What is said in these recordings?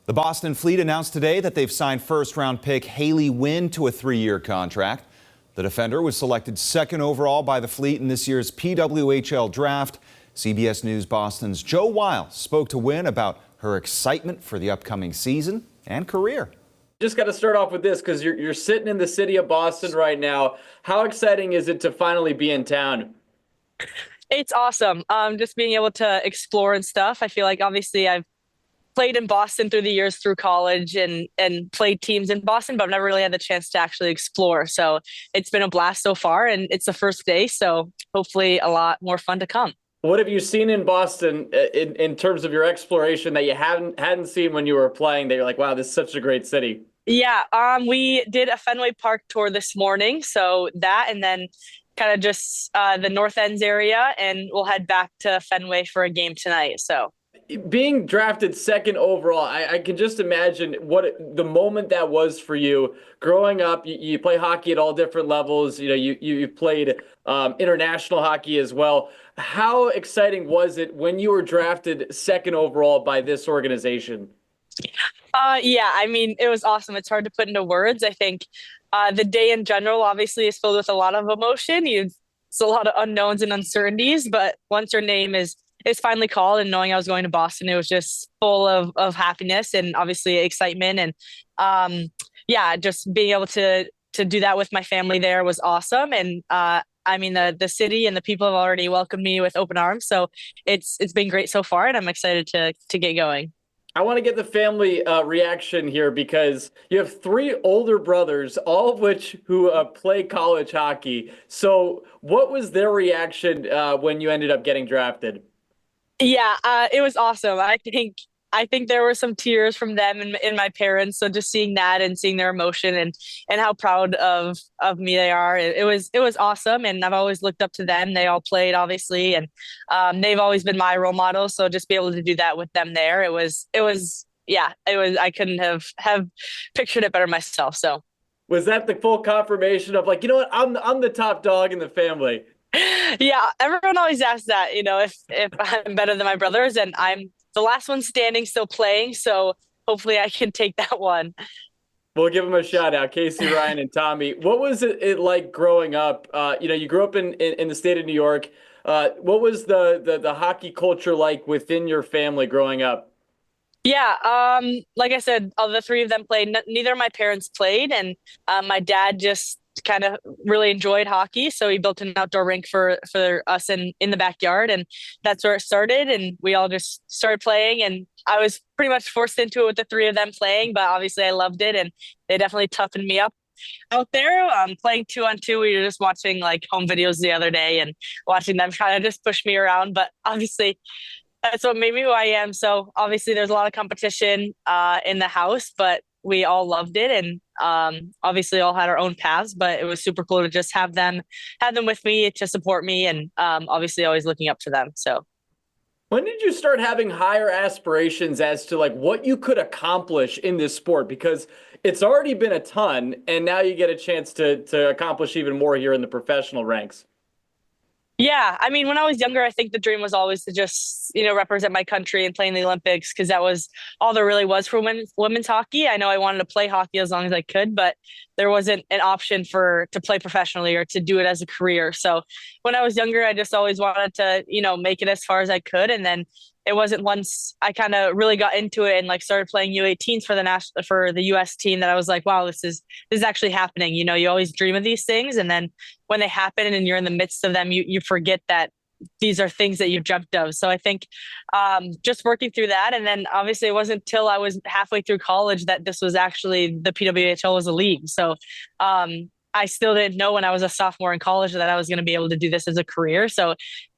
The Boston Fleet announced today that they've signed first-round pick Haley Winn to a 3-year contract. The defender was selected second overall by the Fleet in this year's PWHL draft. CBS News Boston's Joe Wiles spoke to Winn about her excitement for the upcoming season and career. Just got to start off with this because you're sitting in the city of Boston right now. How exciting is it to finally be in town? It's awesome. Just being able to explore and stuff. I feel like obviously I've played in Boston through the years through college and played teams in Boston, but I've never really had the chance to actually explore. So it's been a blast so far, and it's the first day. So hopefully a lot more fun to come. What have you seen in Boston in terms of your exploration that you hadn't seen when you were playing that you're like, wow, this is such a great city? Yeah, we did a Fenway Park tour this morning. So that, and then kind of just the North Ends area, and we'll head back to Fenway for a game tonight. So being drafted second overall, I can just imagine what the moment that was for you. Growing up, you play hockey at all different levels. You know, you played international hockey as well. How exciting was it when you were drafted second overall by this organization? Yeah, I mean, it was awesome. It's hard to put into words. I think the day in general, obviously, is filled with a lot of emotion. It's a lot of unknowns and uncertainties, but once your name is finally called and knowing I was going to Boston, it was just full of happiness and obviously excitement. And yeah, just being able to do that with my family there was awesome. And I mean, the city and the people have already welcomed me with open arms. So it's been great so far, and I'm excited to get going. I want to get the family reaction here because you have 3 older brothers, all of which who play college hockey. So what was their reaction when you ended up getting drafted? Yeah, it was awesome. I think there were some tears from them and my parents. So just seeing that and seeing their emotion and how proud of me they are, it was awesome. And I've always looked up to them. They all played, obviously, and they've always been my role models. So just be able to do that with them there, it was yeah, it was. I couldn't have pictured it better myself. So was that the full confirmation of like, you know what, I'm the top dog in the family? Yeah, everyone always asks that, you know, if I'm better than my brothers, and I'm the last one standing, still playing. So hopefully I can take that one. We'll give them a shout out, Casey, Ryan, and Tommy. What was it like growing up? You know, you grew up in the state of New York. What was the hockey culture like within your family growing up? Yeah, like I said, all the 3 of them played. Neither of my parents played, and my dad just kind of really enjoyed hockey, so he built an outdoor rink for us in the backyard, and that's where it started. And we all just started playing, and I was pretty much forced into it with the 3 of them playing, but obviously I loved it, and they definitely toughened me up out there. Playing 2-on-2, we were just watching like home videos the other day and watching them kind of just push me around, but obviously that's what made me who I am. So obviously there's a lot of competition in the house, but we all loved it, and obviously all had our own paths, but it was super cool to just have them with me to support me, and obviously always looking up to them. So when did you start having higher aspirations as to like what you could accomplish in this sport? Because it's already been a ton, and now you get a chance to accomplish even more here in the professional ranks. yeah, I mean, when I was younger, I think the dream was always to just, you know, represent my country and play in the Olympics, because that was all there really was for women's hockey. I know I wanted to play hockey as long as I could, but there wasn't an option to play professionally or to do it as a career. So when I was younger, I just always wanted to, you know, make it as far as I could. And then it wasn't once I kind of really got into it and like started playing U18s for the US team that I was like, wow, this is actually happening. You know, you always dream of these things, and then when they happen and you're in the midst of them, you forget that these are things that you've dreamt of. So I think just working through that, and then obviously it wasn't until I was halfway through college that this was actually the PWHL was a league. So I still didn't know when I was a sophomore in college that I was going to be able to do this as a career. So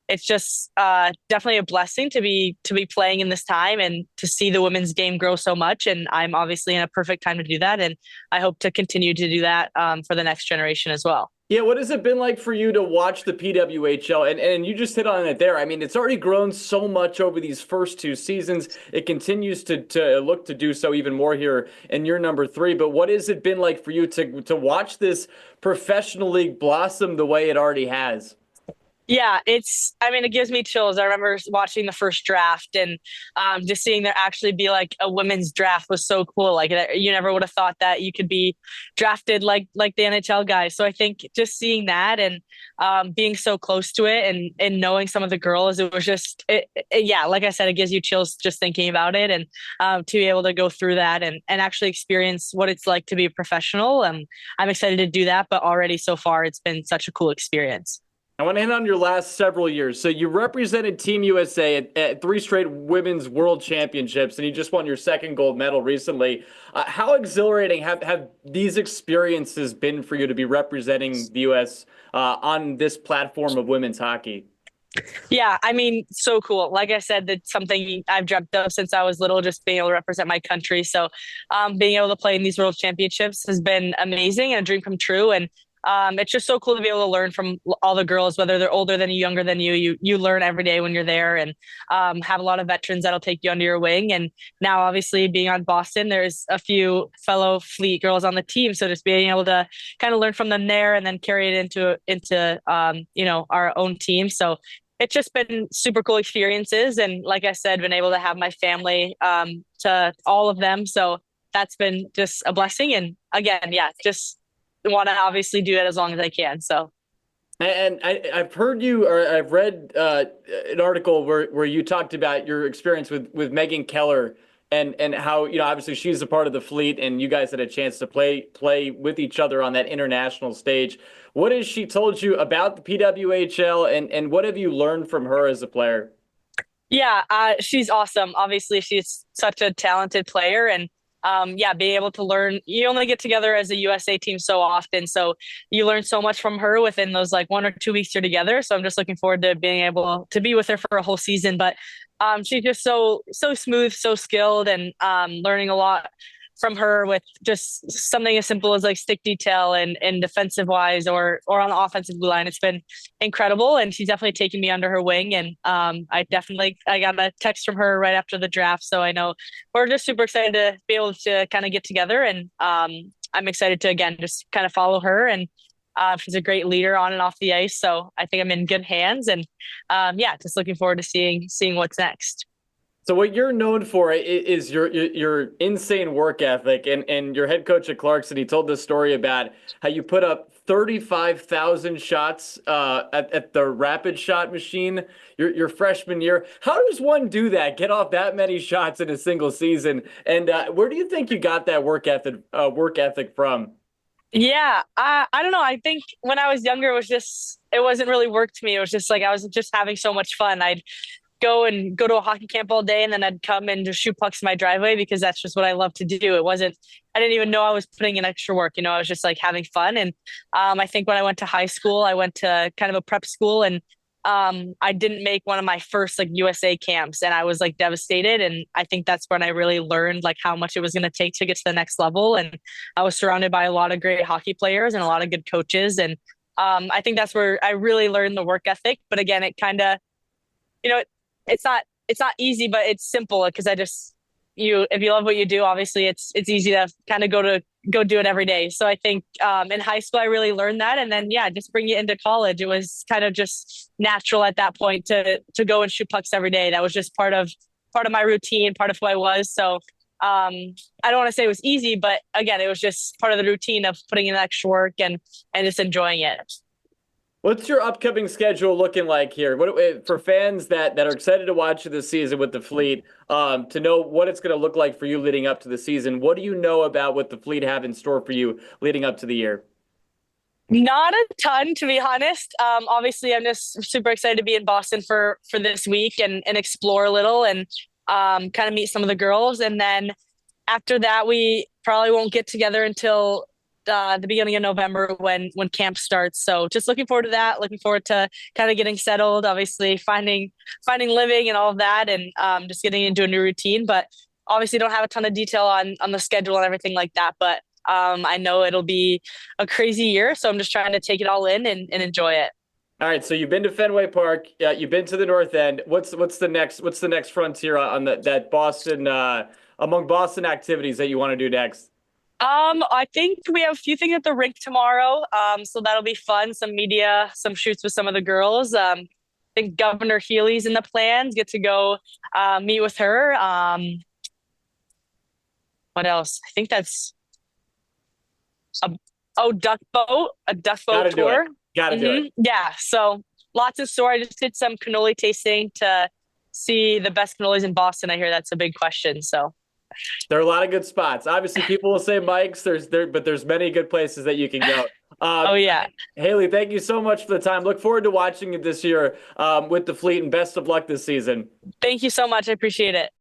it's just definitely a blessing to be playing in this time and to see the women's game grow so much. And I'm obviously in a perfect time to do that. And I hope to continue to do that for the next generation as well. Yeah, what has it been like for you to watch the PWHL? And you just hit on it there. I mean, it's already grown so much over these first 2 seasons. It continues to look to do so even more here in year number 3. But what has it been like for you to watch this professional league blossom the way it already has? Yeah, I mean, it gives me chills. I remember watching the first draft and just seeing there actually be like a women's draft was so cool. Like you never would have thought that you could be drafted like the NHL guys. So I think just seeing that and being so close to it and knowing some of the girls, it was just yeah, like I said, it gives you chills just thinking about it and to be able to go through that and actually experience what it's like to be a professional. I'm excited to do that, but already so far it's been such a cool experience. I want to hit on your last several years. So you represented Team USA at 3 straight women's world championships, and you just won your second gold medal recently. How exhilarating have these experiences been for you to be representing the U.S. On this platform of women's hockey? Yeah, I mean, so cool. Like I said, that's something I've dreamt of since I was little, just being able to represent my country. So, being able to play in these world championships has been amazing and a dream come true. And it's just so cool to be able to learn from all the girls, whether they're older than you, younger than you. You learn every day when you're there, and have a lot of veterans that'll take you under your wing. And now, obviously, being on Boston, there's a few fellow Fleet girls on the team, so just being able to kind of learn from them there, and then carry it into our own team. So it's just been super cool experiences, and like I said, been able to have my family to all of them. So that's been just a blessing. And again, yeah, just want to obviously do it as long as I can. So. And I've heard you, or I've read an article where you talked about your experience with Megan Keller and how, obviously she's a part of the Fleet and you guys had a chance to play with each other on that international stage. What has she told you about the PWHL and what have you learned from her as a player? Yeah, she's awesome. Obviously, she's such a talented player, and yeah, being able to learn. You only get together as a USA team so often, so you learn so much from her within those like 1 or 2 weeks you're together. So I'm just looking forward to being able to be with her for a whole season. But she's just so smooth, so skilled, and learning a lot from her with just something as simple as like stick detail and defensive wise or on the offensive blue line. It's been incredible, and she's definitely taken me under her wing. And I got a text from her right after the draft, so I know we're just super excited to be able to kind of get together. And I'm excited to again just kind of follow her. And she's a great leader on and off the ice, so I think I'm in good hands. And yeah, just looking forward to seeing what's next. So what you're known for is your insane work ethic, and your head coach at Clarkson, he told this story about how you put up 35,000 shots at the rapid shot machine your freshman year. How does one do that? Get off that many shots in a single season? And where do you think you got that work ethic from? Yeah, I don't know. I think when I was younger, it wasn't really work to me. It was just like I was just having so much fun. I'd go to a hockey camp all day, and then I'd come and just shoot pucks in my driveway because that's just what I love to do. I didn't even know I was putting in extra work. I was just like having fun. And I think when I went to high school, I went to kind of a prep school, and I didn't make one of my first like USA camps, and I was like devastated. And I think that's when I really learned like how much it was going to take to get to the next level. And I was surrounded by a lot of great hockey players and a lot of good coaches. And I think that's where I really learned the work ethic. But again, it kind of, you know, it's not easy, but it's simple because if you love what you do, obviously it's easy to kind of go do it every day. So I think in high school I really learned that, and then yeah, just bring it into college. It was kind of just natural at that point to go and shoot pucks every day. That was just part of my routine, part of who I was. So I don't want to say it was easy, but again, it was just part of the routine of putting in extra work and just enjoying it. What's your upcoming schedule looking like here? What for fans that are excited to watch you this season with the Fleet, to know what it's going to look like for you leading up to the season? What do you know about what the Fleet have in store for you leading up to the year? Not a ton, to be honest. Obviously, I'm just super excited to be in Boston for this week and explore a little and kind of meet some of the girls. And then after that, we probably won't get together until the beginning of November when camp starts. So just looking forward to that. Looking forward to kind of getting settled. Obviously, finding living and all of that, and just getting into a new routine. But obviously, don't have a ton of detail on the schedule and everything like that. But I know it'll be a crazy year, so I'm just trying to take it all in and enjoy it. All right, so you've been to Fenway Park, you've been to the North End. What's the next frontier on that Boston among Boston activities that you want to do next? I think we have a few things at the rink tomorrow. So that'll be fun. Some media, some shoots with some of the girls. I think Governor Healy's in the plans. Get to go meet with her. What else? I think that's a a duck boat Gotta do tour. it. Gotta do it. Yeah. So lots of store. I just did some cannoli tasting to see the best cannolis in Boston. I hear that's a big question. So There are a lot of good spots. Obviously, people will say Mike's. But there's many good places that you can go. oh yeah. Haley, thank you so much for the time. Look forward to watching it this year with the Fleet, and best of luck this season. Thank you so much. I appreciate it.